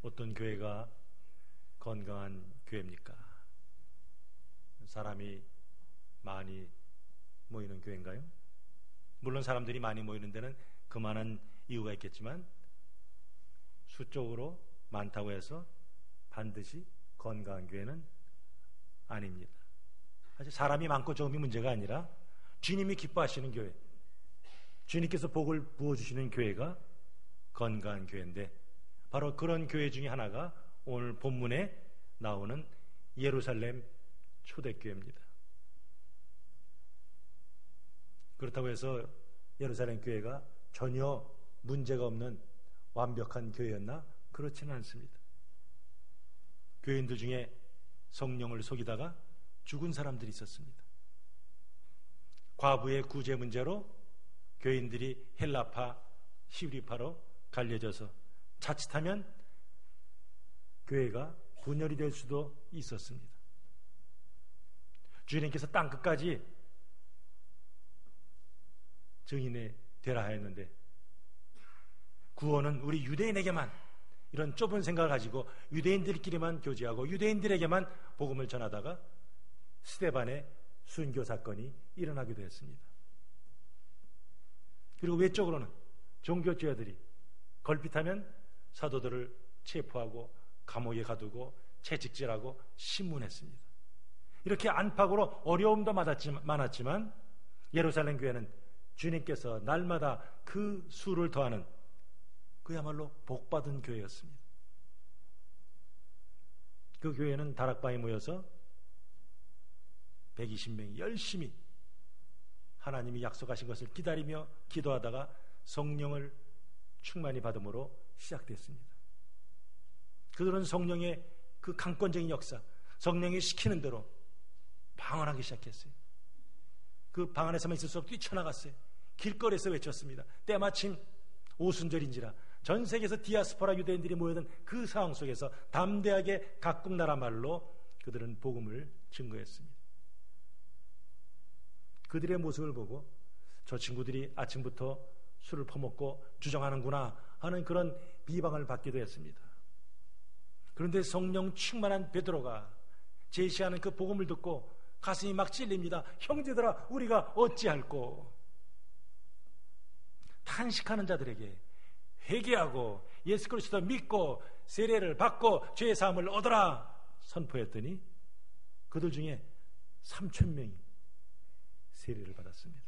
어떤 교회가 건강한 교회입니까? 사람이 많이 모이는 교회인가요? 물론 사람들이 많이 모이는 데는 그만한 이유가 있겠지만 수적으로 많다고 해서 반드시 건강한 교회는 아닙니다. 사실 사람이 많고 적음이 문제가 아니라 주님이 기뻐하시는 교회, 주님께서 복을 부어주시는 교회가 건강한 교회인데, 바로 그런 교회 중에 하나가 오늘 본문에 나오는 예루살렘 초대교회입니다. 그렇다고 해서 예루살렘 교회가 전혀 문제가 없는 완벽한 교회였나? 그렇지는 않습니다. 교인들 중에 성령을 속이다가 죽은 사람들이 있었습니다. 과부의 구제 문제로 교인들이 헬라파, 시리파로 갈려져서 자칫하면 교회가 분열이 될 수도 있었습니다. 주님께서 땅끝까지 증인이 되라 하였는데 구원은 우리 유대인에게만, 이런 좁은 생각을 가지고 유대인들끼리만 교제하고 유대인들에게만 복음을 전하다가 스데반의 순교 사건이 일어나기도 했습니다. 그리고 외적으로는 종교주의자들이 걸핏하면 사도들을 체포하고 감옥에 가두고 채찍질하고 신문했습니다. 이렇게 안팎으로 어려움도 많았지만 예루살렘 교회는 주님께서 날마다 그 수를 더하는 그야말로 복받은 교회였습니다. 그 교회는 다락방에 모여서 120명이 열심히 하나님이 약속하신 것을 기다리며 기도하다가 성령을 충만히 받음으로 시작됐습니다. 그들은 성령의 그 강권적인 역사, 성령이 시키는 대로 방언하기 시작했어요. 그 방 안에서만 있을 수 없이 뛰쳐나갔어요. 길거리에서 외쳤습니다. 때마침 오순절인지라 전 세계에서 디아스포라 유대인들이 모여든 그 상황 속에서 담대하게 각국 나라 말로 그들은 복음을 증거했습니다. 그들의 모습을 보고 저 친구들이 아침부터 술을 퍼먹고 주정하는구나 하는 그런 비방을 받기도 했습니다. 그런데 성령 충만한 베드로가 제시하는 그 복음을 듣고 가슴이 막 찔립니다. 형제들아, 우리가 어찌할꼬? 탄식하는 자들에게 회개하고 예수 그리스도 믿고 세례를 받고 죄의 사함을 얻어라 선포했더니 그들 중에 3,000명이 세례를 받았습니다.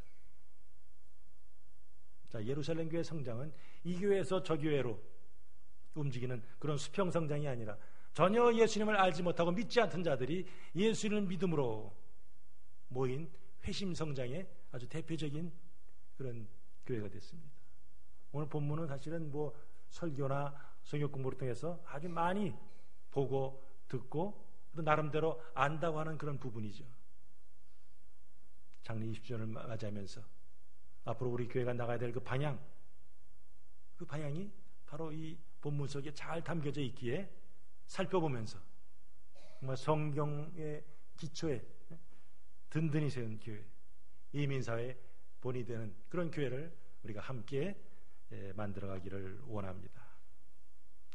자, 예루살렘 교회 성장은 이 교회에서 저 교회로 움직이는 그런 수평 성장이 아니라 전혀 예수님을 알지 못하고 믿지 않던 자들이 예수님을 믿음으로 모인 회심 성장의 아주 대표적인 그런 교회가 됐습니다. 오늘 본문은 사실은 뭐 설교나 성경 공부를 통해서 아주 많이 보고 듣고 또 나름대로 안다고 하는 그런 부분이죠. 장래 20주년을 맞이하면서 앞으로 우리 교회가 나가야 될 그 방향이 바로 이 본문 속에 잘 담겨져 있기에 살펴보면서 정말 성경의 기초에 든든히 세운 교회, 이민사회의 본이 되는 그런 교회를 우리가 함께 만들어가기를 원합니다.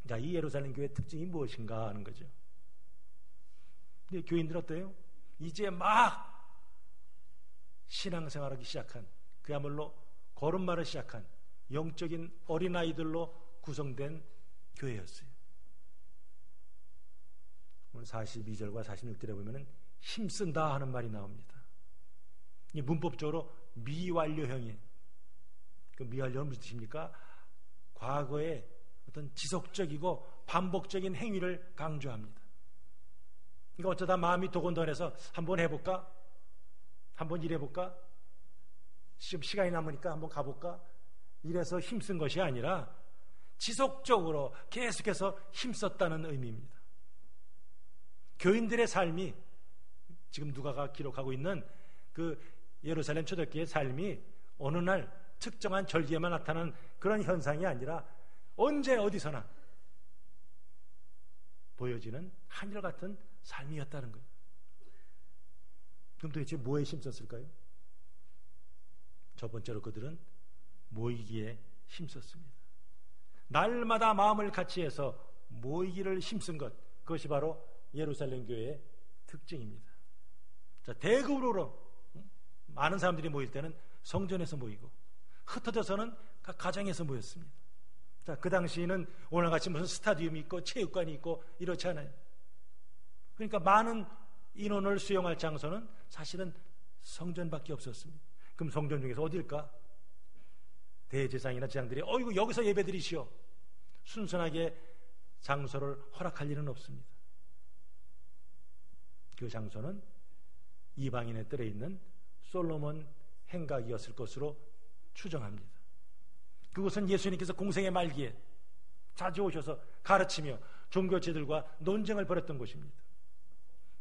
자, 이 예루살렘 교회의 특징이 무엇인가 하는 거죠. 근데 교인들 어때요? 이제 막 신앙생활하기 시작한, 그야말로 걸음마를 시작한 영적인 어린아이들로 구성된 교회였어요. 오늘 42절과 46절에 보면 힘쓴다 하는 말이 나옵니다. 이 문법적으로 미완료형이에요. 그 미완료는 무슨 뜻입니까? 과거의 어떤 지속적이고 반복적인 행위를 강조합니다. 그러니까 어쩌다 마음이 도곤도곤해서 한번 해볼까? 한번 일해볼까? 시간이 남으니까 한번 가볼까? 이래서 힘쓴 것이 아니라 지속적으로 계속해서 힘썼다는 의미입니다. 교인들의 삶이 지금 누가가 기록하고 있는 그 예루살렘 초대교회의 삶이 어느 날 특정한 절기에만 나타나는 그런 현상이 아니라 언제 어디서나 보여지는 한결같은 삶이었다는 거예요. 그럼 도대체 뭐에 힘썼을까요? 첫 번째로 그들은 모이기에 힘썼습니다. 날마다 마음을 같이 해서 모이기를 힘쓴 것, 그것이 바로 예루살렘 교회의 특징입니다. 자, 대급으로 많은 사람들이 모일 때는 성전에서 모이고, 흩어져서는 각 가정에서 모였습니다. 자, 그 당시에는 오늘같이 무슨 스타디움이 있고 체육관이 있고 이렇지 않아요. 그러니까 많은 인원을 수용할 장소는 사실은 성전밖에 없었습니다. 그럼 성전 중에서 어딜까? 대제사장이나 제사장들이 어이구 여기서 예배드리시오. 순순하게 장소를 허락할 일은 없습니다. 그 장소는 이방인의 뜰에 있는 솔로몬 행각이었을 것으로 추정합니다. 그곳은 예수님께서 공생의 말기에 자주 오셔서 가르치며 종교체들과 논쟁을 벌였던 곳입니다.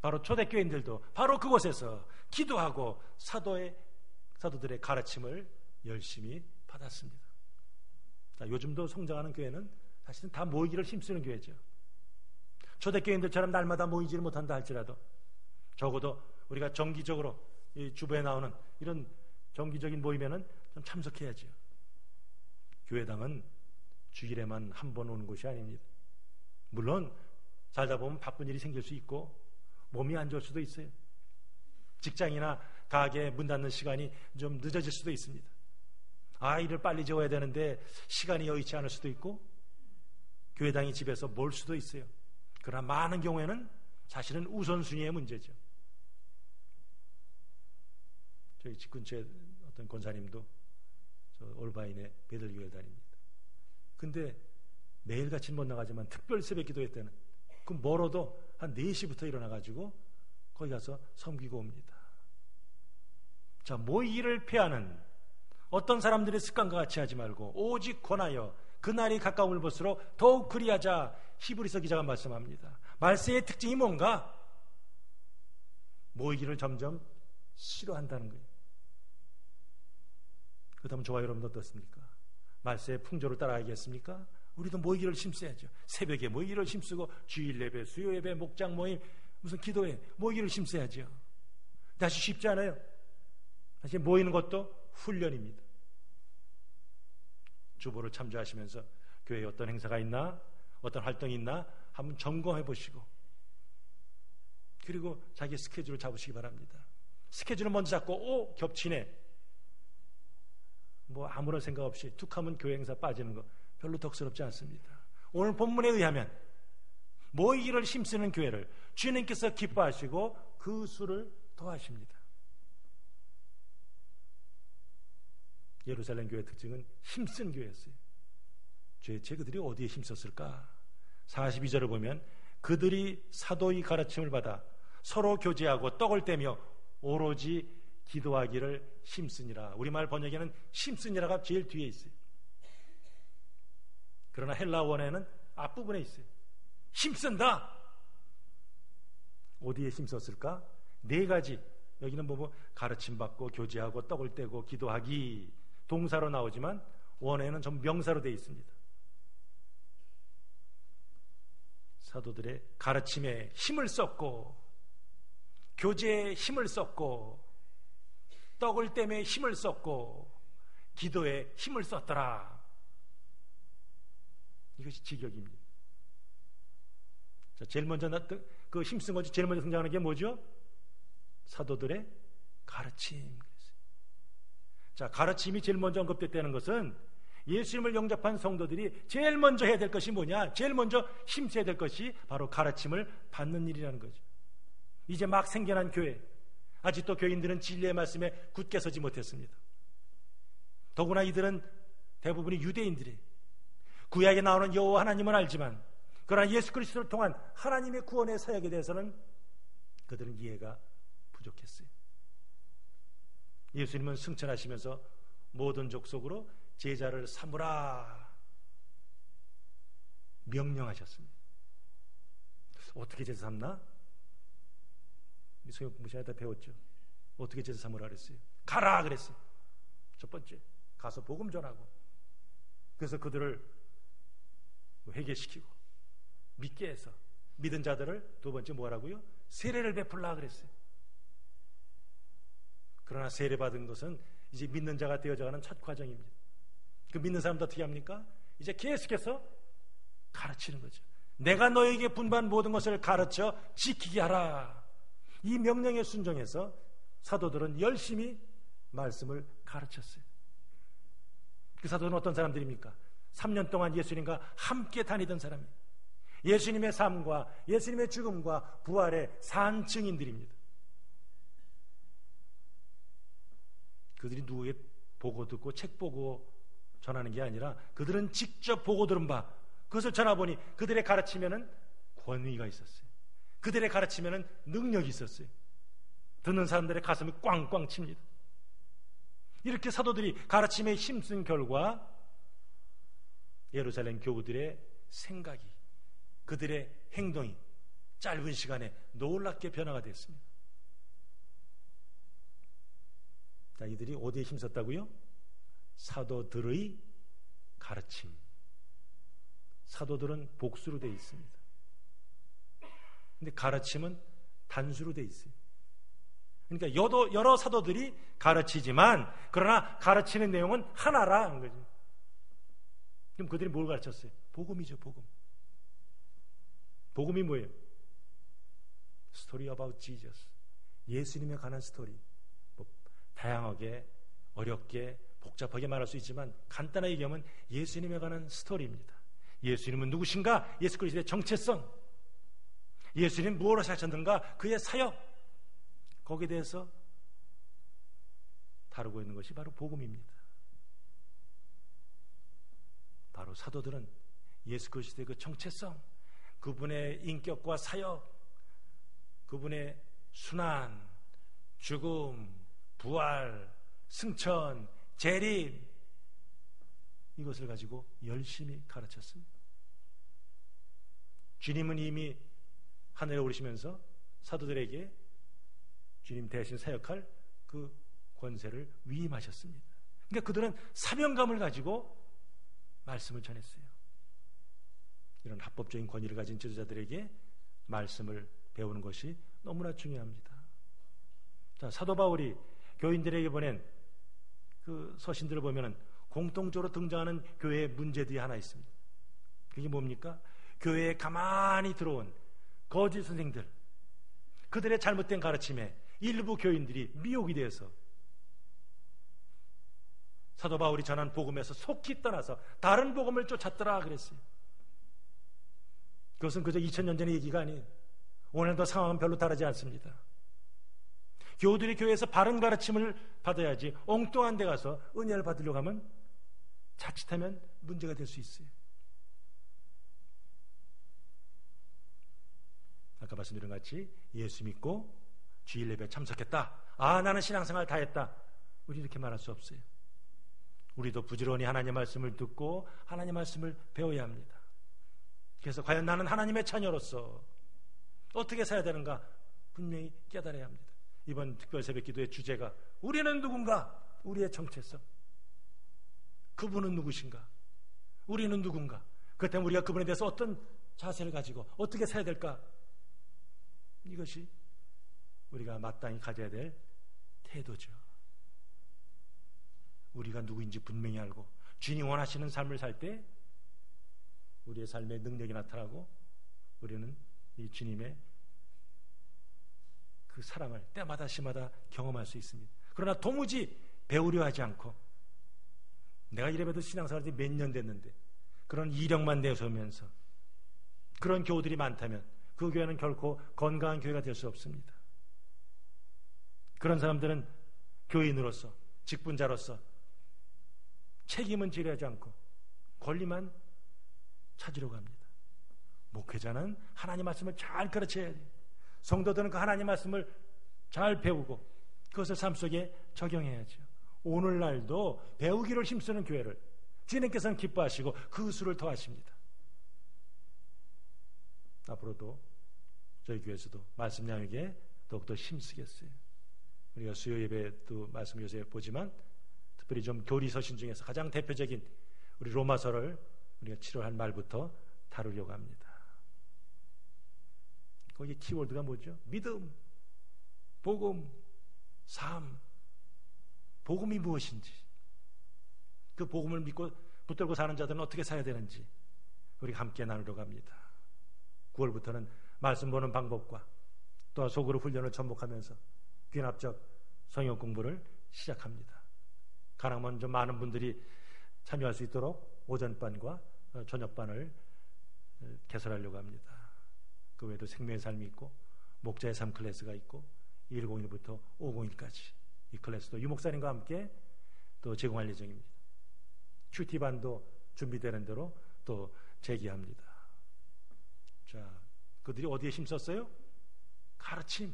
바로 초대교인들도 바로 그곳에서 기도하고 사도들의 가르침을 열심히 받았습니다. 자, 요즘도 성장하는 교회는 사실은 다 모이기를 힘쓰는 교회죠. 초대교인들처럼 날마다 모이지를 못한다 할지라도 적어도 우리가 정기적으로 이 주보에 나오는 이런 정기적인 모임에는 좀 참석해야죠. 교회당은 주일에만 한 번 오는 곳이 아닙니다. 물론 살다 보면 바쁜 일이 생길 수 있고 몸이 안 좋을 수도 있어요. 직장이나 가게 문 닫는 시간이 좀 늦어질 수도 있습니다. 아이를 빨리 재워야 되는데 시간이 여의치 않을 수도 있고 교회당이 집에서 몰 수도 있어요. 그러나 많은 경우에는 사실은 우선순위의 문제죠. 저희 집 근처에 어떤 권사님도 저 올바인의 베들교회 다닙니다. 근데 매일같이 못 나가지만 특별 새벽 기도회 때는 그 멀어도 한 4시부터 일어나가지고 거기 가서 섬기고 옵니다. 자, 모이기를 피하는 어떤 사람들의 습관과 같이 하지 말고 오직 권하여 그날이 가까움을 볼수록 더욱 그리하자. 히브리서 기자가 말씀합니다. 말세의 특징이 뭔가? 모이기를 점점 싫어한다는 거예요. 그렇다면 저와 여러분도 어떻습니까? 말세의 풍조를 따라가겠습니까? 우리도 모이기를 힘써야죠. 새벽에 모이기를 힘쓰고 주일 예배, 수요 예배, 목장 모임, 무슨 기도회 모이기를 힘써야죠. 다시 쉽지 않아요. 사실 모이는 것도 훈련입니다. 주보를 참조하시면서 교회에 어떤 행사가 있나, 어떤 활동이 있나 한번 점검해 보시고, 그리고 자기 스케줄을 잡으시기 바랍니다. 스케줄을 먼저 잡고 겹치네, 뭐 아무런 생각 없이 툭 하면 교회 행사 빠지는 거 별로 덕스럽지 않습니다. 오늘 본문에 의하면 모이기를 힘쓰는 교회를 주님께서 기뻐하시고 그 수를 더하십니다. 예루살렘 교회의 특징은 힘쓴 교회였어요. 도대체 그들이 어디에 힘썼을까? 42절을 보면 그들이 사도의 가르침을 받아 서로 교제하고 떡을 떼며 오로지 기도하기를 힘쓰니라. 우리말 번역에는 힘쓰니라가 제일 뒤에 있어요. 그러나 헬라 원어에는 앞부분에 있어요. 힘쓴다. 어디에 힘썼을까? 4가지. 여기는 보면 가르침받고 교제하고 떡을 떼고 기도하기 동사로 나오지만 원어에는 전부 명사로 되어 있습니다. 사도들의 가르침에 힘을 썼고 교제에 힘을 썼고 떡을 떼매 힘을 썼고 기도에 힘을 썼더라. 이것이 직역입니다. 자, 제일 먼저 그 힘쓴 것이 제일 먼저 등장하는 게 뭐죠? 사도들의 가르침. 자, 가르침이 제일 먼저 언급됐다는 것은 예수님을 영접한 성도들이 제일 먼저 해야 될 것이 뭐냐? 제일 먼저 힘써야 될 것이 바로 가르침을 받는 일이라는 거죠. 이제 막 생겨난 교회, 아직도 교인들은 진리의 말씀에 굳게 서지 못했습니다. 더구나 이들은 대부분이 유대인들이 구약에 나오는 여호와 하나님은 알지만 그러나 예수 그리스도를 통한 하나님의 구원의 사역에 대해서는 그들은 이해가 부족했어요. 예수님은 승천하시면서 모든 족속으로 제자를 삼으라 명령하셨습니다. 어떻게 제자 삼나? 소형 공부 시간에 다 배웠죠. 어떻게 제자 삼으라 그랬어요? 가라 그랬어요. 첫 번째, 가서 복음 전하고, 그래서 그들을 회개시키고 믿게 해서 믿은 자들을 두 번째 뭐 하라고요? 세례를 베풀라 그랬어요. 그러나 세례받은 것은 이제 믿는 자가 되어져가는 첫 과정입니다. 그 믿는 사람도 어떻게 합니까? 이제 계속해서 가르치는 거죠. 내가 너에게 분부한 모든 것을 가르쳐 지키게 하라. 이 명령에 순종해서 사도들은 열심히 말씀을 가르쳤어요. 그 사도는 어떤 사람들입니까? 3년 동안 예수님과 함께 다니던 사람이에요. 예수님의 삶과 예수님의 죽음과 부활의 산 증인들입니다. 그들이 누구에게 보고 듣고 책 보고 전하는 게 아니라 그들은 직접 보고 들은 바 그것을 전하보니 그들의 가르치면은 권위가 있었어요. 그들의 가르치면은 능력이 있었어요. 듣는 사람들의 가슴이 꽝꽝 칩니다. 이렇게 사도들이 가르침에 힘쓴 결과 예루살렘 교우들의 생각이, 그들의 행동이 짧은 시간에 놀랍게 변화가 됐습니다. 자, 이들이 어디에 힘썼다고요? 사도들의 가르침. 사도들은 복수로 되어 있습니다. 근데 가르침은 단수로 되어 있어요. 그러니까 여러 사도들이 가르치지만 그러나 가르치는 내용은 하나라 하는 거죠. 그럼 그들이 뭘 가르쳤어요? 복음이죠, 복음. 복음이 뭐예요? Story about Jesus. 예수님에 관한 스토리. 뭐 다양하게 어렵게 복잡하게 말할 수 있지만 간단하게 얘기하면 예수님에 관한 스토리입니다. 예수님은 누구신가? 예수 그리스도의 정체성, 예수님 무엇을 하셨는가? 그의 사역, 거기에 대해서 다루고 있는 것이 바로 복음입니다. 바로 사도들은 예수 그리스도의 그 정체성, 그분의 인격과 사역, 그분의 순환, 죽음, 부활, 승천, 재림, 이것을 가지고 열심히 가르쳤습니다. 주님은 이미 하늘에 오르시면서 사도들에게 주님 대신 사역할 그 권세를 위임하셨습니다. 그러니까 그들은 사명감을 가지고 말씀을 전했어요. 이런 합법적인 권위를 가진 지도자들에게 말씀을 배우는 것이 너무나 중요합니다. 자, 사도 바울이 교인들에게 보낸 그 서신들을 보면은 공통적으로 등장하는 교회의 문제들이 하나 있습니다. 그게 뭡니까? 교회에 가만히 들어온 거짓 선생들, 그들의 잘못된 가르침에 일부 교인들이 미혹이 되어서 사도 바울이 전한 복음에서 속히 떠나서 다른 복음을 쫓았더라 그랬어요. 그것은 그저 2000년 전의 얘기가 아니에요. 오늘도 상황은 별로 다르지 않습니다. 교우들이 교회에서 바른 가르침을 받아야지 엉뚱한 데 가서 은혜를 받으려고 하면 자칫하면 문제가 될 수 있어요. 아까 말씀드린 것 같이 예수 믿고 주일 예배에 참석했다. 아, 나는 신앙생활 다 했다. 우리 이렇게 말할 수 없어요. 우리도 부지런히 하나님의 말씀을 듣고 하나님의 말씀을 배워야 합니다. 그래서 과연 나는 하나님의 자녀로서 어떻게 살아야 되는가 분명히 깨달아야 합니다. 이번 특별 새벽 기도의 주제가 우리는 누군가? 우리의 정체성. 그분은 누구신가? 우리는 누군가? 그 때문에 우리가 그분에 대해서 어떤 자세를 가지고 어떻게 살아야 될까? 이것이 우리가 마땅히 가져야 될 태도죠. 우리가 누구인지 분명히 알고 주님 원하시는 삶을 살 때 우리의 삶의 능력이 나타나고 우리는 이 주님의 그 사랑을 때마다 시마다 경험할 수 있습니다. 그러나 도무지 배우려 하지 않고 내가 이래봬도 신앙생활이 몇 년 됐는데 그런 이력만 내세우면서 그런 교우들이 많다면 그 교회는 결코 건강한 교회가 될 수 없습니다. 그런 사람들은 교인으로서 직분자로서 책임은 지려하지 않고 권리만 찾으려고 합니다. 목회자는 하나님 말씀을 잘 가르쳐야 돼요. 성도들은 그 하나님 말씀을 잘 배우고 그것을 삶 속에 적용해야죠. 오늘날도 배우기를 힘쓰는 교회를 주님께서는 기뻐하시고 그 수를 더하십니다. 앞으로도 저희 교회에서도 말씀 양육에 더욱더 힘쓰겠어요. 우리가 수요 예배도 말씀 요새 보지만 특별히 좀 교리 서신 중에서 가장 대표적인 우리 로마서를 우리가 7월 말부터 다루려고 합니다. 거기 키워드가 뭐죠? 믿음, 복음, 삶. 복음이 무엇인지, 그 복음을 믿고 붙들고 사는 자들은 어떻게 살아야 되는지 우리가 함께 나누려고 합니다. 9월부터는 말씀 보는 방법과 또 속으로 훈련을 접목하면서 귀납적 성경 공부를 시작합니다. 가능하면 좀 많은 분들이 참여할 수 있도록 오전반과 저녁반을 개설하려고 합니다. 그 외에도 생명의 삶이 있고 목자의 삶 클래스가 있고 101부터 501까지 이 클래스도 유 목사님과 함께 또 제공할 예정입니다. 큐티반도 준비되는 대로 또 재개합니다. 자, 그들이 어디에 힘썼어요? 가르침,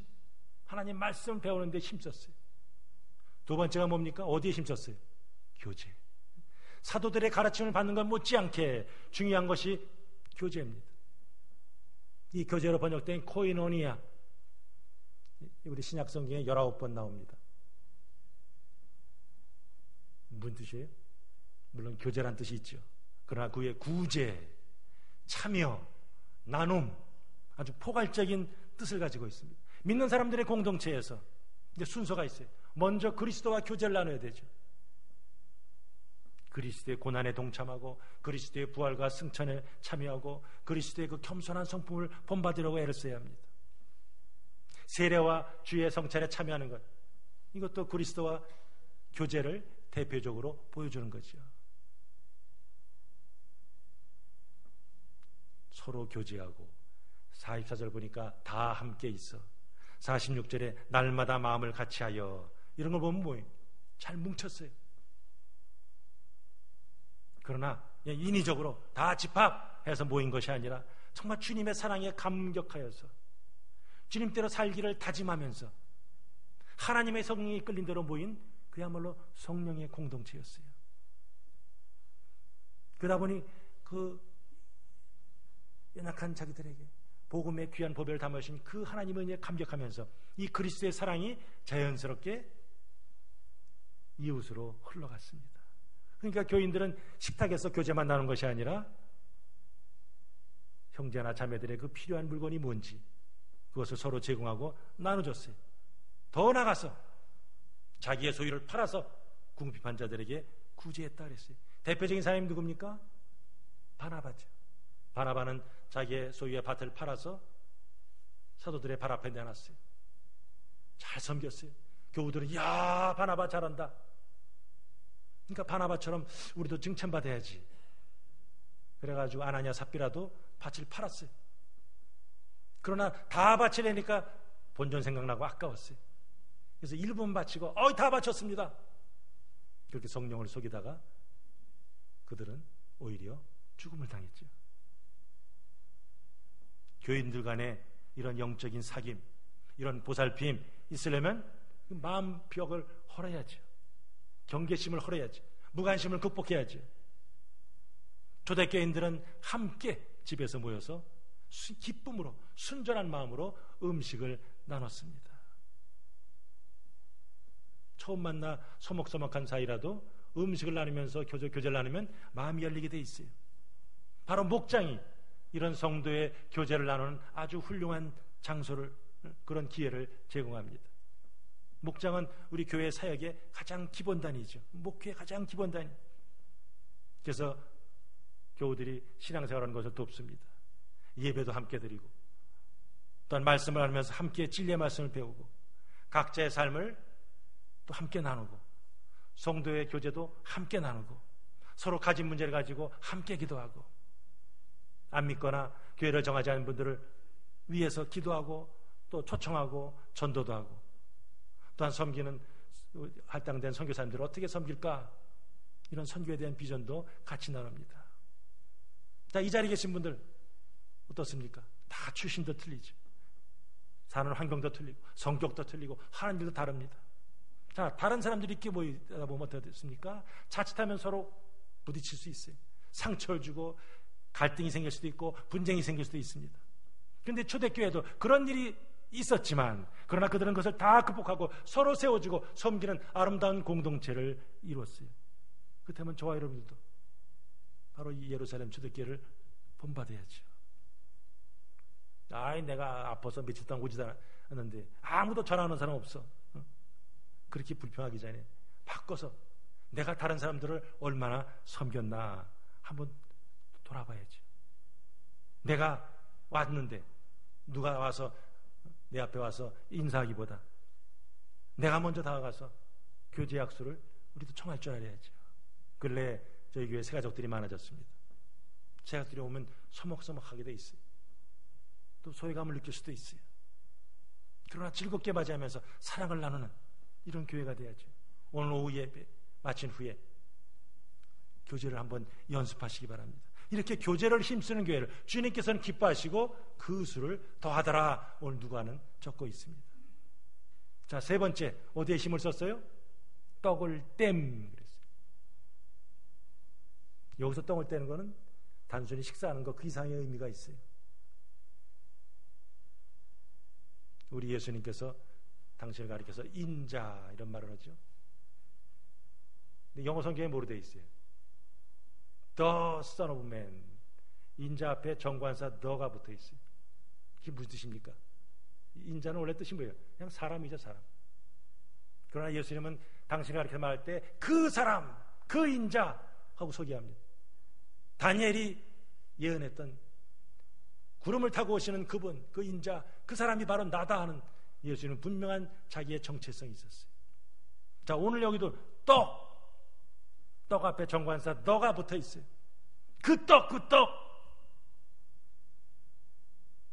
하나님 말씀 배우는데 힘썼어요. 두 번째가 뭡니까? 어디에 힘썼어요? 교제. 사도들의 가르침을 받는 건 못지않게 중요한 것이 교제입니다. 이 교제로 번역된 코이노니아, 우리 신약 성경에 19번 나옵니다. 무슨 뜻이에요? 물론 교제란 뜻이 있죠. 그러나 그 위에 구제, 참여, 나눔, 아주 포괄적인 뜻을 가지고 있습니다. 믿는 사람들의 공동체에서 이제 순서가 있어요. 먼저 그리스도와 교제를 나눠야 되죠. 그리스도의 고난에 동참하고 그리스도의 부활과 승천에 참여하고 그리스도의 그 겸손한 성품을 본받으려고 애를 써야 합니다. 세례와 주의 성찬에 참여하는 것, 이것도 그리스도와 교제를 대표적으로 보여주는 거죠. 서로 교제하고 44절 보니까 다 함께 있어. 46절에 날마다 마음을 같이하여, 이런 걸 보면 뭐예요? 잘 뭉쳤어요. 그러나 인위적으로 다 집합해서 모인 것이 아니라 정말 주님의 사랑에 감격하여서 주님대로 살기를 다짐하면서 하나님의 성령이 끌린 대로 모인 그야말로 성령의 공동체였어요. 그러다 보니 그 연약한 자기들에게 복음의 귀한 보배를 담으신 그 하나님의 은혜에 감격하면서 이 그리스도의 사랑이 자연스럽게 이웃으로 흘러갔습니다. 그러니까 교인들은 식탁에서 교제만 나눈 것이 아니라 형제나 자매들의 그 필요한 물건이 뭔지 그것을 서로 제공하고 나눠줬어요. 더 나가서 자기의 소유를 팔아서 궁핍한 자들에게 구제했다 그랬어요. 대표적인 사람이 누굽니까? 바나바죠. 바나바는 자기의 소유의 밭을 팔아서 사도들의 발 앞에 내놨어요. 잘 섬겼어요. 교우들은 야, 바나바 잘한다. 그러니까 바나바처럼 우리도 칭찬받아야지. 그래가지고 아나니아 삽비라도 밭을 팔았어요. 그러나 다 바치려니까 본전 생각나고 아까웠어요. 그래서 일부분 바치고 다 바쳤습니다. 그렇게 성령을 속이다가 그들은 오히려 죽음을 당했죠. 교인들 간에 이런 영적인 사귐, 이런 보살핌 있으려면 마음 벽을 헐어야죠. 경계심을 헐어야죠. 무관심을 극복해야죠. 초대교인들은 함께 집에서 모여서 기쁨으로 순전한 마음으로 음식을 나눴습니다. 처음 만나 소목소목한 사이라도 음식을 나누면서 교제를 나누면 마음이 열리게 돼 있어요. 바로 목장이 이런 성도의 교제를 나누는 아주 훌륭한 장소를, 그런 기회를 제공합니다. 목장은 우리 교회 사역의 가장 기본단이죠. 목회의 가장 기본단이. 그래서 교우들이 신앙생활하는 것을 돕습니다. 예배도 함께 드리고 또한 말씀을 하면서 함께 진리의 말씀을 배우고 각자의 삶을 또 함께 나누고 성도의 교제도 함께 나누고 서로 가진 문제를 가지고 함께 기도하고 안 믿거나 교회를 정하지 않은 분들을 위해서 기도하고 또 초청하고 전도도 하고 또한 섬기는 할당된 선교사님들을 어떻게 섬길까, 이런 선교에 대한 비전도 같이 나눕니다. 자, 이 자리에 계신 분들 어떻습니까? 다 출신도 틀리죠. 사는 환경도 틀리고 성격도 틀리고 하는 일도 다릅니다. 자, 다른 사람들이 이렇게 모이다 보면 어떻습니까? 자칫하면 서로 부딪힐 수 있어요. 상처를 주고 갈등이 생길 수도 있고 분쟁이 생길 수도 있습니다. 그런데 초대교회도 그런 일이 있었지만 그러나 그들은 그것을 다 극복하고 서로 세워주고 섬기는 아름다운 공동체를 이루었어요. 그렇다면 저와 여러분들도 바로 이 예루살렘 초대교회를 본받아야죠. 내가 아파서 며칠 동안 오지 않았는데 아무도 전화하는 사람 없어. 그렇게 불평하기 전에 바꿔서 내가 다른 사람들을 얼마나 섬겼나 한번 돌아봐야죠. 내가 왔는데 누가 와서 내 앞에 와서 인사하기보다 내가 먼저 다가가서 교제 약수를 우리도 청할 줄 알아야죠. 근래 저희 교회 새가족들이 많아졌습니다. 새가족들이 오면 서먹서먹하게 돼 있어요. 또 소외감을 느낄 수도 있어요. 그러나 즐겁게 맞이하면서 사랑을 나누는 이런 교회가 돼야죠. 오늘 오후 예배 마친 후에 교제를 한번 연습하시기 바랍니다. 이렇게 교제를 힘쓰는 교회를 주님께서는 기뻐하시고 그 수를 더하더라. 오늘 누가는 적고 있습니다. 자, 세 번째 어디에 힘을 썼어요? 떡을 땜 그랬어요. 여기서 떡을 떼는 거는 단순히 식사하는 것 그 이상의 의미가 있어요. 우리 예수님께서 당신을 가리켜서 인자 이런 말을 하죠. 근데 영어 성경에 뭐로 되어 있어요? The Son of Man. 인자 앞에 정관사 the가 붙어 있어요. 이게 무슨 뜻입니까? 인자는 원래 뜻이 뭐예요? 그냥 사람이죠, 사람. 그러나 예수님은 당신을 가리켜 말할 때 그 사람, 그 인자 하고 소개합니다. 다니엘이 예언했던 구름을 타고 오시는 그분, 그 인자, 그 사람이 바로 나다 하는 예수님은 분명한 자기의 정체성이 있었어요. 자, 오늘 여기도 떡 앞에 정관사 너가 붙어 있어요. 그 떡.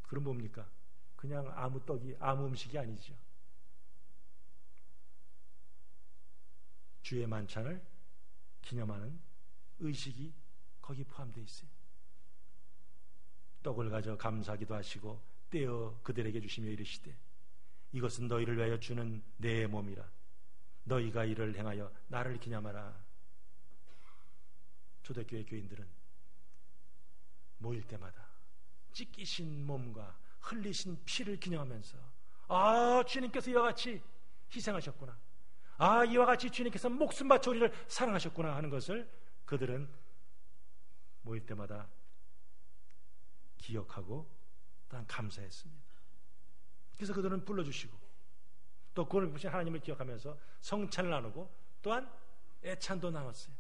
그럼 뭡니까? 그냥 아무 떡이, 아무 음식이 아니죠. 주의 만찬을 기념하는 의식이 거기 포함되어 있어요. 떡을 가져 감사기도 하시고 떼어 그들에게 주시며 이르시되 이것은 너희를 위하여 주는 내 몸이라. 너희가 이를 행하여 나를 기념하라. 초대교회 교인들은 모일 때마다 찢기신 몸과 흘리신 피를 기념하면서 주님께서 이와 같이 희생하셨구나. 이와 같이 주님께서 목숨 바쳐 우리를 사랑하셨구나 하는 것을 그들은 모일 때마다 기억하고 또한 감사했습니다. 그래서 그들은 불러주시고 또 구원을 주신 하나님을 기억하면서 성찬을 나누고 또한 애찬도 나눴어요.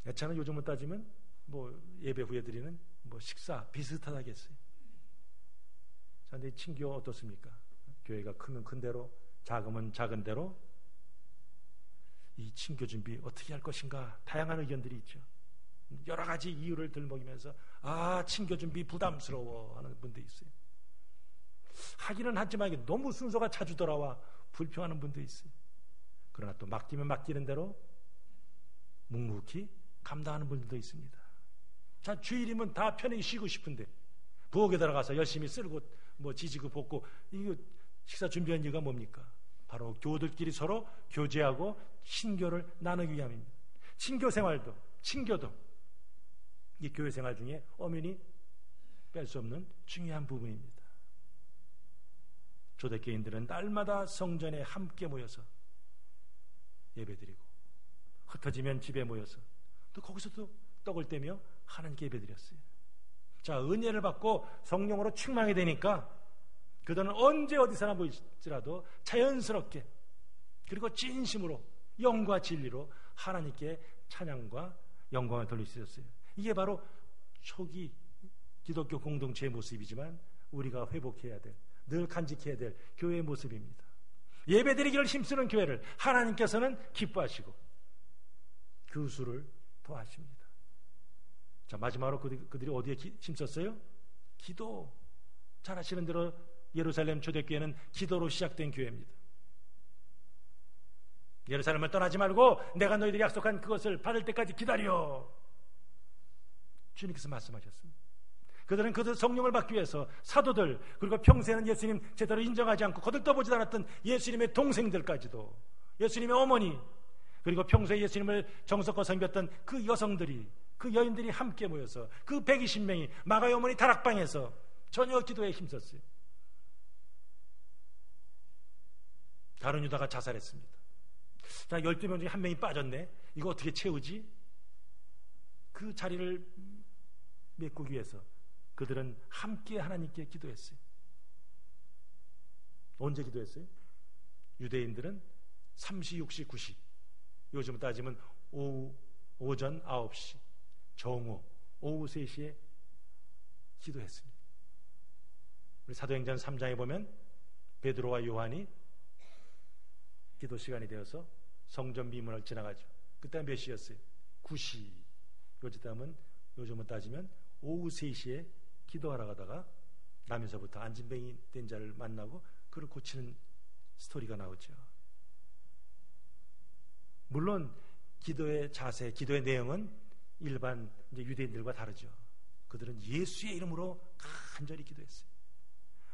애찬은 요즘으로 따지면 예배 후에 드리는 식사 비슷하다겠어요. 그런데 친교 어떻습니까? 교회가 크면 큰 대로, 작으면 작은 대로 이 친교 준비 어떻게 할 것인가 다양한 의견들이 있죠. 여러 가지 이유를 들먹이면서 친교 준비 부담스러워 하는 분도 있어요. 하기는 하지만 이게 너무 순서가 자주 돌아와 불평하는 분도 있어요. 그러나 또 맡기면 맡기는 대로 묵묵히 감당하는 분들도 있습니다. 자, 주일이면 다 편히 쉬고 싶은데 부엌에 들어가서 열심히 쓸고 지지고 볶고 이거 식사 준비한 이유가 뭡니까? 바로 교우들끼리 서로 교제하고 신교를 나누기 위함입니다. 친교 생활도 친교도 이 교회 생활 중에 엄연히 뺄 수 없는 중요한 부분입니다. 초대교인들은 날마다 성전에 함께 모여서 예배드리고 흩어지면 집에 모여서 또 거기서도 떡을 떼며 하나님께 예배드렸어요. 자, 은혜를 받고 성령으로 충만하게 되니까 그들은 언제 어디서나 보일지라도 자연스럽게 그리고 진심으로 영과 진리로 하나님께 찬양과 영광을 돌릴 수 있었어요. 이게 바로 초기 기독교 공동체의 모습이지만 우리가 회복해야 될, 늘 간직해야 될 교회의 모습입니다. 예배드리기를 힘쓰는 교회를 하나님께서는 기뻐하시고 그 수를 더하십니다. 자, 마지막으로 그들이 어디에 힘썼어요? 기도. 잘 아시는 대로 예루살렘 초대교회는 기도로 시작된 교회입니다. 예루살렘을 떠나지 말고 내가 너희들이 약속한 그것을 받을 때까지 기다려. 주님께서 말씀하셨습니다. 그들은 그 성령을 받기 위해서 사도들 그리고 평소에는 예수님 제대로 인정하지 않고 거들떠보지도 않았던 예수님의 동생들까지도 예수님의 어머니 그리고 평소에 예수님을 정석과 섬겼던 그 여성들이 그 여인들이 함께 모여서 그 120명이 마가의 어머니 다락방에서 전혀 기도에 힘썼어요. 다른 유다가 자살했습니다. 자, 12명 중에 한 명이 빠졌네. 이거 어떻게 채우지? 그 자리를 메꾸기 위해서 그들은 함께 하나님께 기도했어요. 언제 기도했어요? 유대인들은 3시, 6시, 9시 요즘 따지면 오전 9시 정오 오후 3시에 기도했습니다. 우리 사도행전 3장에 보면 베드로와 요한이 기도 시간이 되어서 성전 미문을 지나가죠. 그때 몇 시였어요? 9시. 요즘은 따지면 오후 3시에 기도하러 가다가 남에서부터 안진뱅이 된 자를 만나고 그를 고치는 스토리가 나오죠. 물론 기도의 자세, 기도의 내용은 일반 유대인들과 다르죠. 그들은 예수의 이름으로 간절히 기도했어요.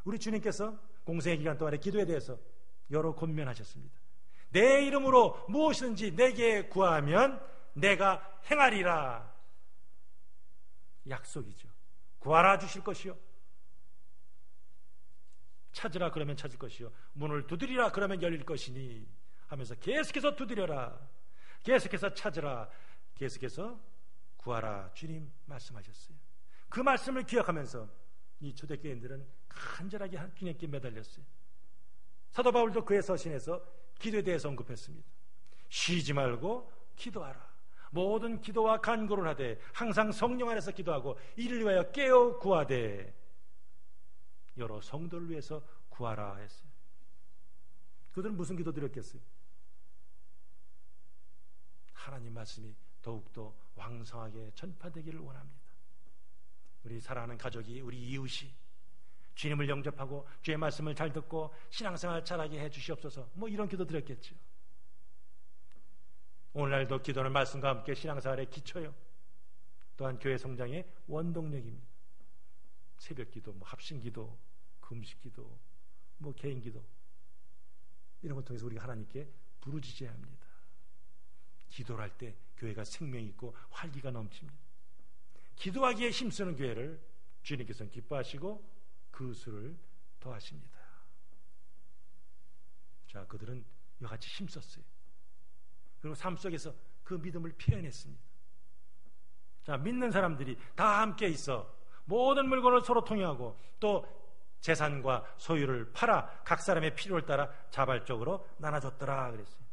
우리 주님께서 공생의 기간 동안에 기도에 대해서 여러 권면하셨습니다. 내 이름으로 무엇이든지 내게 구하면 내가 행하리라. 약속이죠. 구하라 주실 것이요, 찾으라 그러면 찾을 것이요, 문을 두드리라 그러면 열릴 것이니 하면서 계속해서 두드려라, 계속해서 찾으라, 계속해서 구하라 주님 말씀하셨어요. 그 말씀을 기억하면서 이 초대교인들은 간절하게 한 균형께 매달렸어요. 사도 바울도 그의 서신에서 기도에 대해서 언급했습니다. 쉬지 말고 기도하라. 모든 기도와 간구를 하되 항상 성령 안에서 기도하고 이를 위하여 깨어 구하되 여러 성도를 위해서 구하라 했어요. 그들은 무슨 기도 드렸겠어요? 하나님 말씀이 더욱더 왕성하게 전파되기를 원합니다. 우리 사랑하는 가족이, 우리 이웃이 주님을 영접하고 주의 말씀을 잘 듣고 신앙생활 잘하게 해 주시옵소서, 이런 기도 드렸겠죠. 오늘날도 기도는 말씀과 함께 신앙생활의 기초요, 또한 교회 성장의 원동력입니다. 새벽 기도, 합심 기도, 금식 기도, 개인 기도, 이런 것 통해서 우리가 하나님께 부르짖어야 합니다. 기도를 할 때 교회가 생명이 있고 활기가 넘칩니다. 기도하기에 힘쓰는 교회를 주님께서는 기뻐하시고 그 수를 더하십니다. 자, 그들은 이와 같이 힘썼어요. 그리고 삶 속에서 그 믿음을 표현했습니다. 자, 믿는 사람들이 다 함께 있어 모든 물건을 서로 통용하고 또 재산과 소유를 팔아 각 사람의 필요를 따라 자발적으로 나눠줬더라 그랬어요.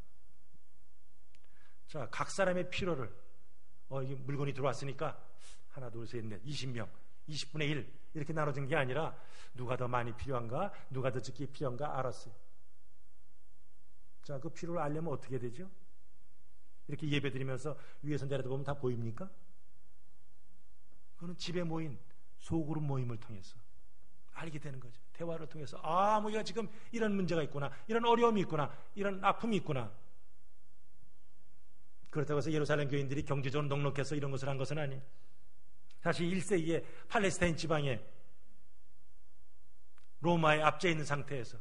자, 각 사람의 필요를 이게 물건이 들어왔으니까 하나, 둘, 셋, 넷, 20명 20분의 1 이렇게 나눠준 게 아니라 누가 더 많이 필요한가, 누가 더 적게 필요한가 알았어요. 자, 그 필요를 알려면 어떻게 되죠? 이렇게 예배 드리면서 위에서 내려다보면 다 보입니까? 그거는 집에 모인 소그룹 모임을 통해서 알게 되는 거죠. 대화를 통해서 우리가 지금 이런 문제가 있구나, 이런 어려움이 있구나, 이런 아픔이 있구나. 그렇다고 해서 예루살렘 교인들이 경제적으로 넉넉해서 이런 것을 한 것은 아니에요. 사실 1세기에 팔레스타인 지방에 로마의 압제해 있는 상태에서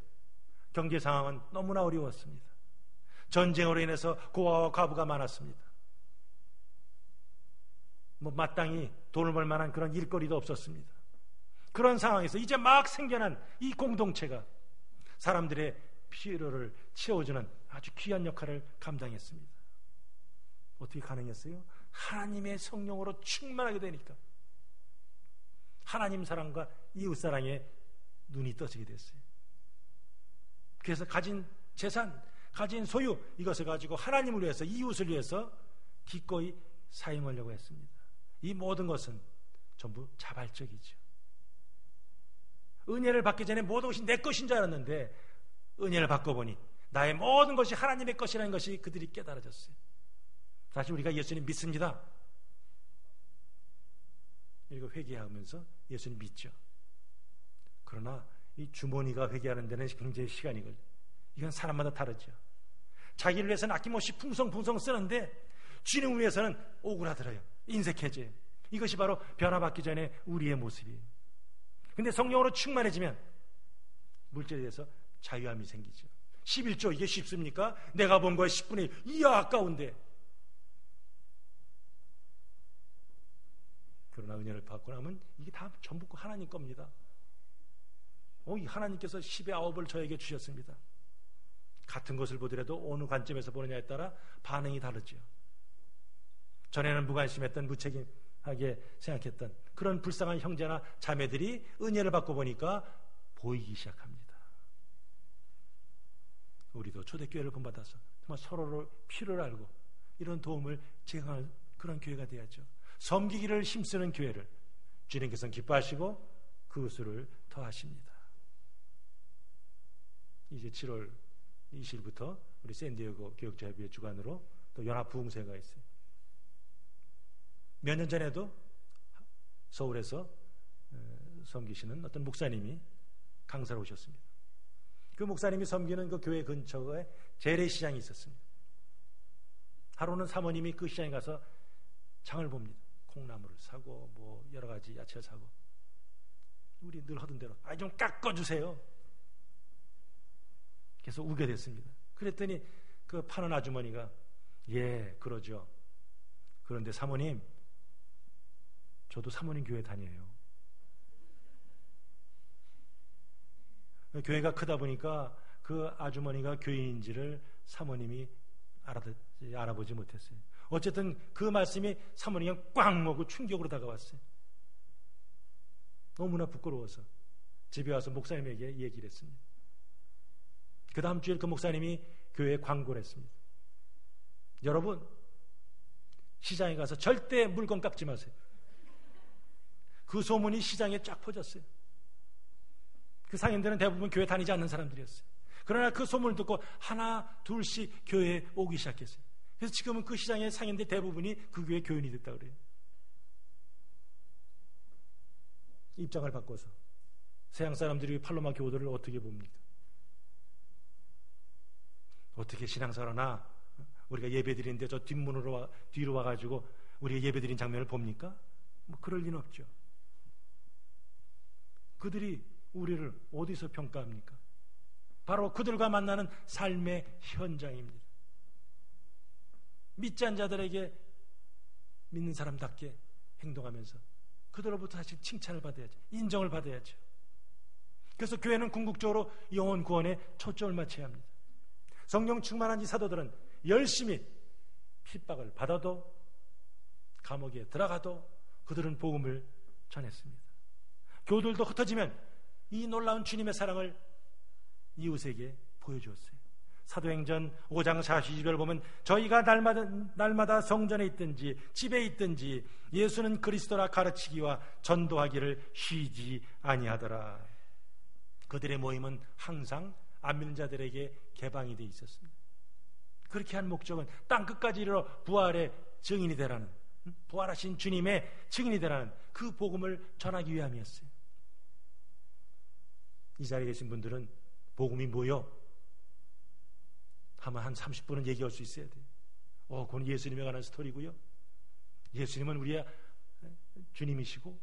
경제 상황은 너무나 어려웠습니다. 전쟁으로 인해서 고아와 과부가 많았습니다. 마땅히 돈을 벌 만한 그런 일거리도 없었습니다. 그런 상황에서 이제 막 생겨난 이 공동체가 사람들의 필요를 채워주는 아주 귀한 역할을 감당했습니다. 어떻게 가능했어요? 하나님의 성령으로 충만하게 되니까 하나님 사랑과 이웃 사랑에 눈이 떠지게 됐어요. 그래서 가진 재산, 가진 소유, 이것을 가지고 하나님을 위해서, 이웃을 위해서 기꺼이 사용하려고 했습니다. 이 모든 것은 전부 자발적이죠. 은혜를 받기 전에 모든 것이 내 것인 줄 알았는데 은혜를 받고 보니 나의 모든 것이 하나님의 것이라는 것이 그들이 깨달아졌어요. 사실 우리가 예수님 믿습니다. 이거 회개하면서 예수님 믿죠. 그러나 이 주머니가 회개하는 데는 굉장히 시간이 걸려요. 이건 사람마다 다르죠. 자기를 위해서는 아낌없이 풍성풍성 쓰는데 주님을 위해서는 오그라들어요. 인색해져요. 이것이 바로 변화받기 전에 우리의 모습이에요. 근데 성령으로 충만해지면 물질에 대해서 자유함이 생기죠. 11조 이게 쉽습니까? 내가 본 거에 10분의 1 이야 아까운데. 그러나 은혜를 받고 나면 이게 다 전부 하나님 겁니다. 이 하나님께서 10의 9을 저에게 주셨습니다. 같은 것을 보더라도 어느 관점에서 보느냐에 따라 반응이 다르죠. 전에는 무관심했던, 무책임하게 생각했던 그런 불쌍한 형제나 자매들이 은혜를 받고 보니까 보이기 시작합니다. 우리도 초대교회를 본받아서 정말 서로를 필요를 알고 이런 도움을 제공할 그런 교회가 되어야죠. 섬기기를 힘쓰는 교회를 주님께서는 기뻐하시고 그 수를 더하십니다. 이제 7월 20일부터 우리 샌디에고 교역자협의회 주관으로 또 연합부흥회가 있어요. 몇 년 전에도 서울에서 섬기시는 어떤 목사님이 강사로 오셨습니다. 그 목사님이 섬기는 그 교회 근처에 재래시장이 있었습니다. 하루는 사모님이 그 시장에 가서 장을 봅니다. 콩나물을 사고 뭐 여러 가지 야채를 사고. 우리 늘 하던 대로 좀 깎아주세요. 그래서 우게 됐습니다. 그랬더니 그 파는 아주머니가 예 그러죠. 그런데 사모님 저도 사모님 교회 다녀요. 교회가 크다 보니까 그 아주머니가 교인인지를 사모님이 알아보지 못했어요. 어쨌든 그 말씀이 사모님이 꽉 먹고 충격으로 다가왔어요. 너무나 부끄러워서 집에 와서 목사님에게 얘기를 했습니다. 그 다음 주에 그 목사님이 교회에 광고를 했습니다. 여러분 시장에 가서 절대 물건 깎지 마세요. 그 소문이 시장에 쫙 퍼졌어요. 그 상인들은 대부분 교회 다니지 않는 사람들이었어요. 그러나 그 소문을 듣고 하나 둘씩 교회에 오기 시작했어요. 그래서 지금은 그 시장의 상인들 대부분이 그 교회 교인이 됐다 그래요. 입장을 바꿔서 서양 사람들이 팔로마 교도를 어떻게 봅니까? 어떻게 신앙사로나 우리가 예배드리는데 저 뒷문으로 뒤로 와가지고 우리가 예배드린 장면을 봅니까? 뭐 그럴 리는 없죠. 그들이 우리를 어디서 평가합니까? 바로 그들과 만나는 삶의 현장입니다. 믿지 않은 자들에게 믿는 사람답게 행동하면서 그들로부터 사실 칭찬을 받아야죠. 인정을 받아야죠. 그래서 교회는 궁극적으로 영혼 구원에 초점을 맞춰야 합니다. 성령 충만한 이 사도들은 열심히 핍박을 받아도 감옥에 들어가도 그들은 복음을 전했습니다. 교도들도 흩어지면 이 놀라운 주님의 사랑을 이웃에게 보여주었어요. 사도행전 5장 42절 보면 저희가 날마다 성전에 있든지 집에 있든지 예수는 그리스도라 가르치기와 전도하기를 쉬지 아니하더라. 그들의 모임은 항상 안 믿는 자들에게 개방이 되어 있었습니다. 그렇게 한 목적은 땅끝까지 이르러 부활의 증인이 되라는, 부활하신 주님의 증인이 되라는 그 복음을 전하기 위함이었어요. 이 자리에 계신 분들은 복음이 뭐요? 하면 한 30분은 얘기할 수 있어야 돼요. 그건 예수님에 관한 스토리고요. 예수님은 우리의 주님이시고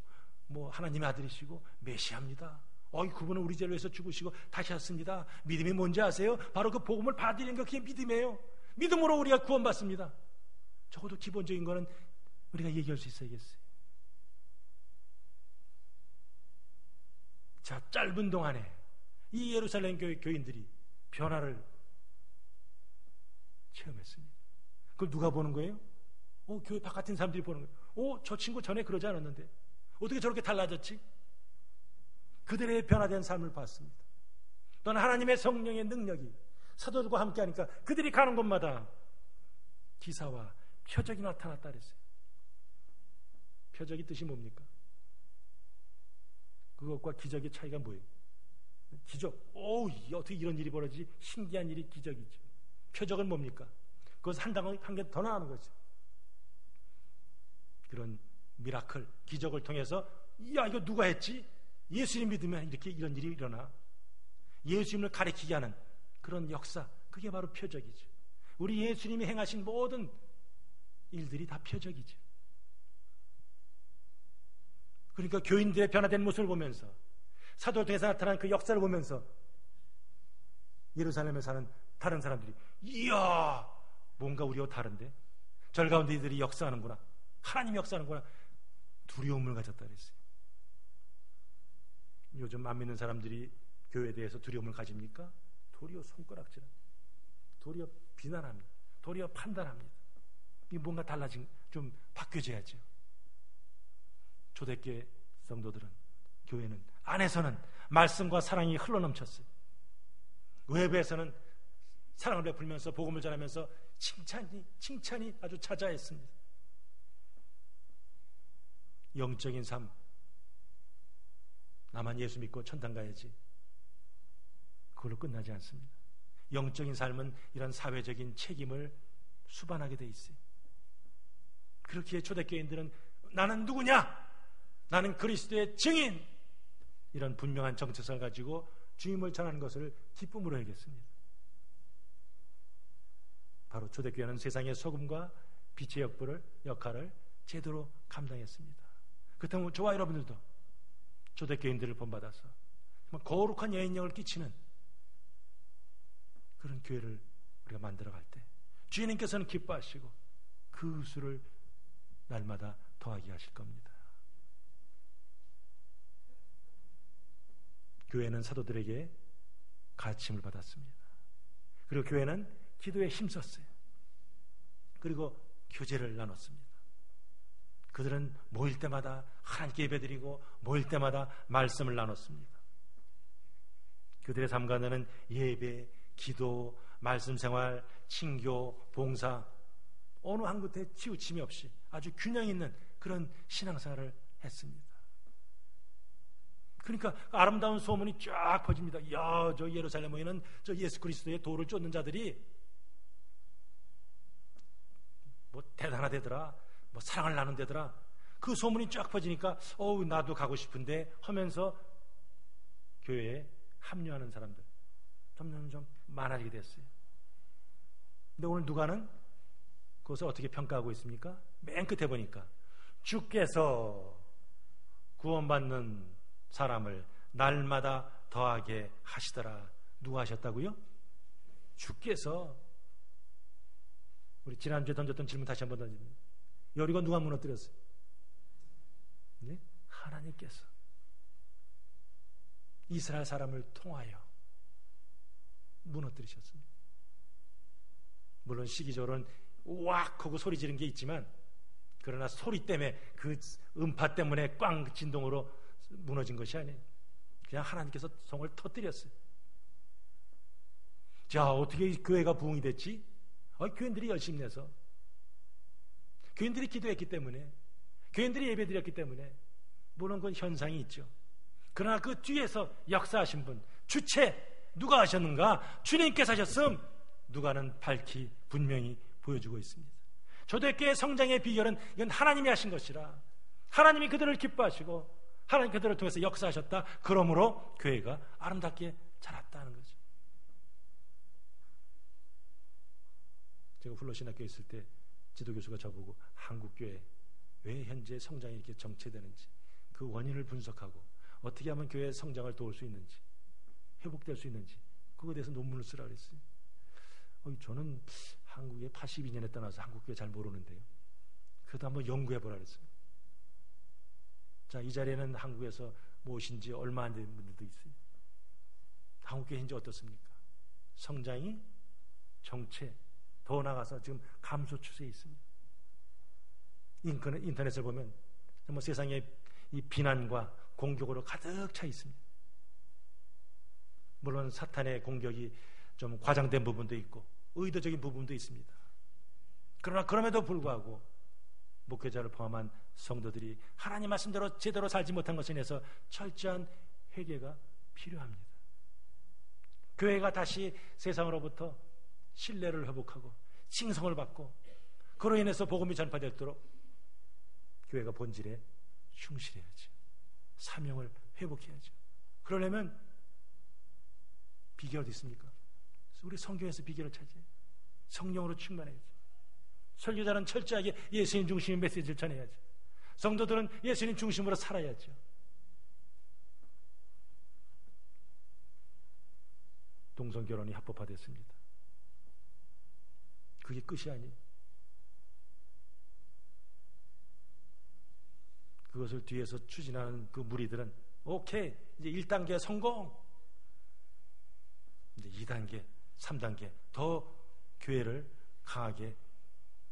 뭐 하나님의 아들이시고 메시아입니다. 그분은 우리 죄를 위해서 죽으시고 다시 왔습니다. 믿음이 뭔지 아세요? 바로 그 복음을 받아들이는 게 그게 믿음이에요. 믿음으로 우리가 구원받습니다. 적어도 기본적인 거는 우리가 얘기할 수 있어야겠어요. 자, 짧은 동안에 이 예루살렘 교회 교인들이 변화를 체험했습니다. 그걸 누가 보는 거예요? 교회 바깥인 사람들이 보는 거예요. 저 친구 전에 그러지 않았는데 어떻게 저렇게 달라졌지? 그들의 변화된 삶을 봤습니다. 또는 하나님의 성령의 능력이 사도들과 함께 하니까 그들이 가는 곳마다 기사와 표적이 나타났다 그랬어요. 표적이 뜻이 뭡니까? 그것과 기적의 차이가 뭐예요? 기적, 어떻게 이런 일이 벌어지지? 신기한 일이 기적이죠. 표적은 뭡니까? 그것을 한 개 더 나가는 거죠. 그런 미라클, 기적을 통해서 이거 누가 했지? 예수님 믿으면 이런 일이 일어나. 예수님을 가리키게 하는 그런 역사, 그게 바로 표적이죠. 우리 예수님이 행하신 모든 일들이 다 표적이죠. 그러니까 교인들의 변화된 모습을 보면서 사도를 통해서 나타난 그 역사를 보면서 예루살렘에 사는 다른 사람들이 이야 뭔가 우리와 다른데 절 가운데 이들이 역사하는구나, 하나님이 역사하는구나, 두려움을 가졌다 그랬어요. 요즘 안 믿는 사람들이 교회에 대해서 두려움을 가집니까? 도리어 손가락질합니다. 도리어 비난합니다. 도리어 판단합니다. 이 뭔가 달라진, 좀 바뀌어져야죠. 초대교회 성도들은, 교회는 안에서는 말씀과 사랑이 흘러넘쳤어요. 외부에서는 사랑을 베풀면서 복음을 전하면서 칭찬이 아주 자자했습니다. 영적인 삶, 나만 예수 믿고 천당 가야지, 그걸로 끝나지 않습니다. 영적인 삶은 이런 사회적인 책임을 수반하게 돼 있어요. 그렇기에 초대교인들은 나는 누구냐? 나는 그리스도의 증인! 이런 분명한 정체성을 가지고 주임을 전하는 것을 기쁨으로 여겼습니다. 바로 초대교회는 세상의 소금과 빛의 역할을 제대로 감당했습니다. 그렇다면 저와 여러분들도 초대교인들을 본받아서 정말 거룩한 여인력을 끼치는 그런 교회를 우리가 만들어갈 때 주님께서는 기뻐하시고 그 수를 날마다 더하게 하실 겁니다. 교회는 사도들에게 가르침을 받았습니다. 그리고 교회는 기도에 힘썼어요. 그리고 교제를 나눴습니다. 그들은 모일 때마다 하나님께 예배드리고 모일 때마다 말씀을 나눴습니다. 그들의 삶가는 예배, 기도, 말씀생활, 친교, 봉사, 어느 한 곳에 치우침이 없이 아주 균형 있는 그런 신앙생활을 했습니다. 그러니까 아름다운 소문이 쫙 퍼집니다. 야, 저 예루살렘 모이는 저 예수 그리스도의 도를 쫓는 자들이 뭐 대단하대더라, 뭐 사랑을 나눈대더라. 그 소문이 쫙 퍼지니까 나도 가고 싶은데 하면서 교회에 합류하는 사람들 점점 많아지게 됐어요. 근데 오늘 누가는 그것을 어떻게 평가하고 있습니까? 맨 끝에 보니까 주께서 구원받는 사람을 날마다 더하게 하시더라. 누가 하셨다고요? 주께서. 우리 지난주에 던졌던 질문 다시 한번 던집니다. 여리고 누가 무너뜨렸어요? 네? 하나님께서 이스라엘 사람을 통하여 무너뜨리셨습니다. 물론 시기적으로는 우악 하고 소리 지른 게 있지만, 그러나 소리 때문에, 그 음파 때문에 꽝 진동으로 무너진 것이 아니에요. 그냥 하나님께서 성을 터뜨렸어요. 자, 어떻게 교회가 부흥이 됐지? 교인들이 열심히 내서, 교인들이 기도했기 때문에, 교인들이 예배드렸기 때문에. 물론 그건 현상이 있죠. 그러나 그 뒤에서 역사하신 분, 주체 누가 하셨는가? 주님께서 하셨음. 누가는 밝히 분명히 보여주고 있습니다. 초대교회 성장의 비결은 이건 하나님이 하신 것이라, 하나님이 그들을 기뻐하시고 하나님 그들을 통해서 역사하셨다. 그러므로 교회가 아름답게 자랐다는 거죠. 제가 훌로신학교에 있을 때 지도교수가 저보고 한국교회 왜 현재 성장이 이렇게 정체되는지, 그 원인을 분석하고 어떻게 하면 교회의 성장을 도울 수 있는지, 회복될 수 있는지, 그거에 대해서 논문을 쓰라 그랬어요. 저는 한국에 82년에 떠나서 한국교회 잘 모르는데요, 그래도 한번 연구해보라 그랬어요. 자, 이 자리에는 한국에서 모신 지 얼마 안 된 분들도 있어요. 한국교회 현재 어떻습니까? 성장이 정체, 더 나가서 지금 감소 추세에 있습니다. 인터넷을 보면 정말 세상에 이 비난과 공격으로 가득 차 있습니다. 물론 사탄의 공격이 좀 과장된 부분도 있고 의도적인 부분도 있습니다. 그러나 그럼에도 불구하고 목회자를 포함한 성도들이 하나님 말씀대로 제대로 살지 못한 것에 대해서 철저한 회개가 필요합니다. 교회가 다시 세상으로부터 신뢰를 회복하고 칭송을 받고 그로 인해서 복음이 전파되도록 교회가 본질에 충실해야죠. 사명을 회복해야죠. 그러려면 비결이 어디 있습니까? 우리 성경에서 비결을 찾아요. 성령으로 충만해야죠. 설교자는 철저하게 예수님 중심의 메시지를 전해야죠. 성도들은 예수님 중심으로 살아야죠. 동성결혼이 합법화됐습니다. 그게 끝이 아니에요. 그것을 뒤에서 추진하는 그 무리들은 오케이, 이제 1단계 성공, 이제 2단계 3단계 더 교회를 강하게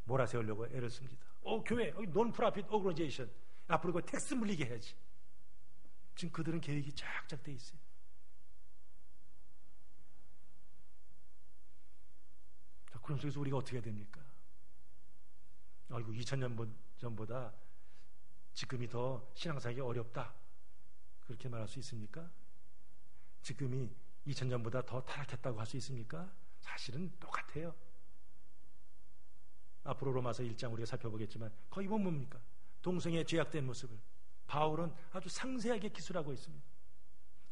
몰아세우려고 애를 씁니다. 교회, 논프라핏 오거나이제이션, 앞으로 그 텍스 물리게 해야지. 지금 그들은 계획이 쫙쫙 돼 있어요. 자, 그럼 속에서 우리가 어떻게 해야 됩니까? 2000년 전보다 지금이 더 신앙생활이 어렵다, 그렇게 말할 수 있습니까? 지금이 2000년보다 더 타락했다고 할 수 있습니까? 사실은 똑같아요. 앞으로 로마서 1장 우리가 살펴보겠지만 거기 보면 뭡니까? 동성애의 죄악된 모습을 바울은 아주 상세하게 기술하고 있습니다.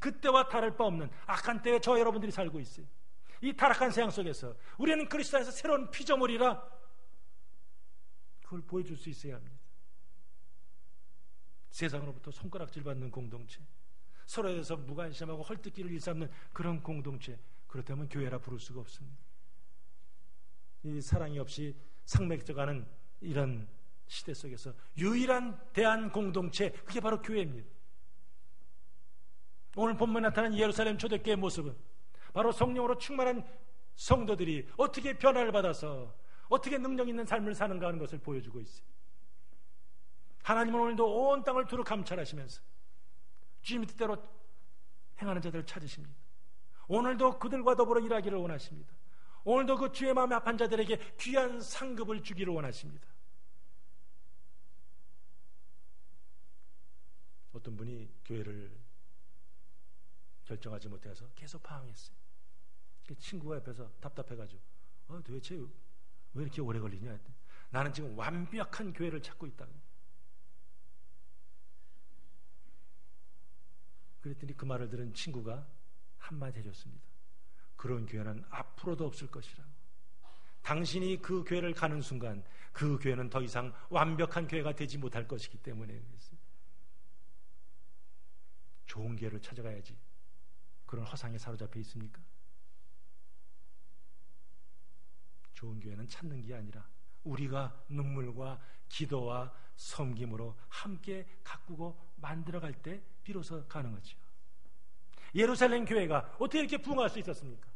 그때와 다를 바 없는 악한 때에 저 여러분들이 살고 있어요. 이 타락한 세상 속에서 우리는 그리스도 안에서 새로운 피조물이라, 그걸 보여줄 수 있어야 합니다. 세상으로부터 손가락질 받는 공동체, 서로에 대해서 무관심하고 헐뜯기를 일삼는 그런 공동체, 그렇다면 교회라 부를 수가 없습니다. 이 사랑이 없이 상맥져가는 이런 시대 속에서 유일한 대한 공동체, 그게 바로 교회입니다. 오늘 본문에 나타난 예루살렘 초대교회의 모습은 바로 성령으로 충만한 성도들이 어떻게 변화를 받아서 어떻게 능력 있는 삶을 사는가 하는 것을 보여주고 있어요. 하나님은 오늘도 온 땅을 두루 감찰하시면서 주님의 뜻대로 행하는 자들을 찾으십니다. 오늘도 그들과 더불어 일하기를 원하십니다. 오늘도 그 주의 마음에 합한 자들에게 귀한 상급을 주기를 원하십니다. 어떤 분이 교회를 결정하지 못해서 계속 방황했어요. 친구가 옆에서 답답해가지고 도대체 왜 이렇게 오래 걸리냐 했더니, 나는 지금 완벽한 교회를 찾고 있다고. 그랬더니 그 말을 들은 친구가 한마디 해줬습니다. 그런 교회는 앞으로도 없을 것이라고. 당신이 그 교회를 가는 순간 그 교회는 더 이상 완벽한 교회가 되지 못할 것이기 때문에 그랬어요. 좋은 교회를 찾아가야지 그런 허상에 사로잡혀 있습니까? 좋은 교회는 찾는 게 아니라 우리가 눈물과 기도와 섬김으로 함께 가꾸고 만들어갈 때 비로소 가는 거죠. 예루살렘 교회가 어떻게 이렇게 부흥할 수 있었습니까?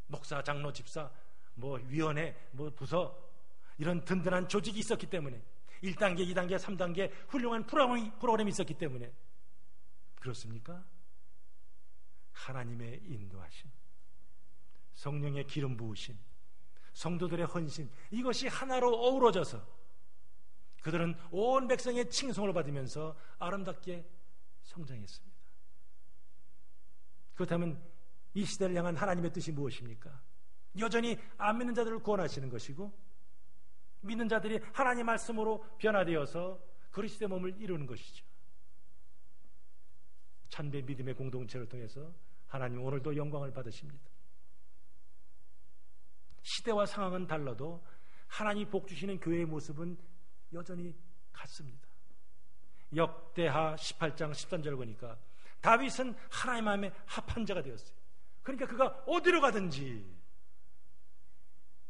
목사, 장로, 집사, 위원회, 부서, 이런 든든한 조직이 있었기 때문에, 1단계, 2단계, 3단계 훌륭한 프로그램이 있었기 때문에. 그렇습니까? 하나님의 인도하심, 성령의 기름 부으심, 성도들의 헌신, 이것이 하나로 어우러져서 그들은 온 백성의 칭송을 받으면서 아름답게 성장했습니다. 그렇다면 이 시대를 향한 하나님의 뜻이 무엇입니까? 여전히 안 믿는 자들을 구원하시는 것이고, 믿는 자들이 하나님 말씀으로 변화되어서 그리스도의 몸을 이루는 것이죠. 참된 믿음의 공동체를 통해서 하나님 오늘도 영광을 받으십니다. 시대와 상황은 달라도 하나님이 복 주시는 교회의 모습은 여전히 같습니다. 역대하 18장 13절 보니까 다윗은 하나님 마음에 합한 자가 되었어요. 그러니까 그가 어디로 가든지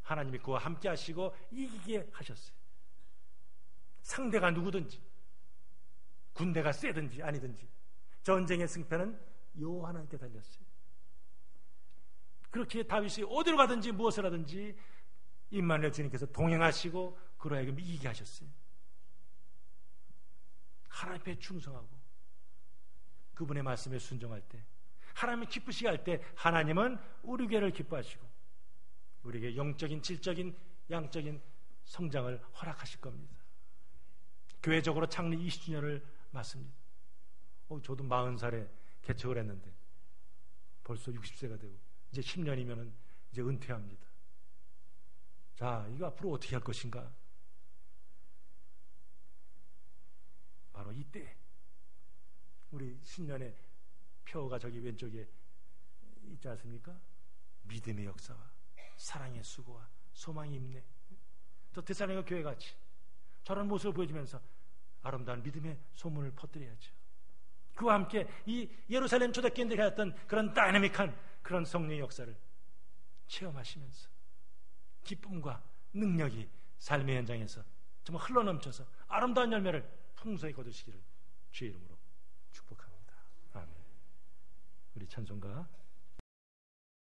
하나님이 그와 함께 하시고 이기게 하셨어요. 상대가 누구든지, 군대가 세든지 아니든지 전쟁의 승패는 여호와 하나님께 달렸어요. 그렇게 다윗이 어디로 가든지 무엇을 하든지 임마누엘 주님께서 동행하시고 그로 하여금 이기게 하셨어요. 하나님 앞에 충성하고 그분의 말씀에 순종할 때, 하나님을 기쁘시게 할 때 하나님은 우리 교회를 기뻐하시고 우리에게 영적인, 질적인, 양적인 성장을 허락하실 겁니다. 교회적으로 창립 20주년을 맞습니다. 저도 40살에 개척을 했는데 벌써 60세가 되고 이제 10년이면 이제 은퇴합니다. 자, 이거 앞으로 어떻게 할 것인가? 바로 이때 우리 신년의 표가 저기 왼쪽에 있지 않습니까? 믿음의 역사와 사랑의 수고와 소망의 인내, 또 데살로니가 교회같이 저런 모습을 보여주면서 아름다운 믿음의 소문을 퍼뜨려야죠. 그와 함께 이 예루살렘 초대교인들이 했던 그런 다이나믹한 그런 성령의 역사를 체험하시면서 기쁨과 능력이 삶의 현장에서 정말 흘러넘쳐서 아름다운 열매를 풍성히 거두시기를 주의 이름으로 축복합니다. 아멘. 우리 찬송가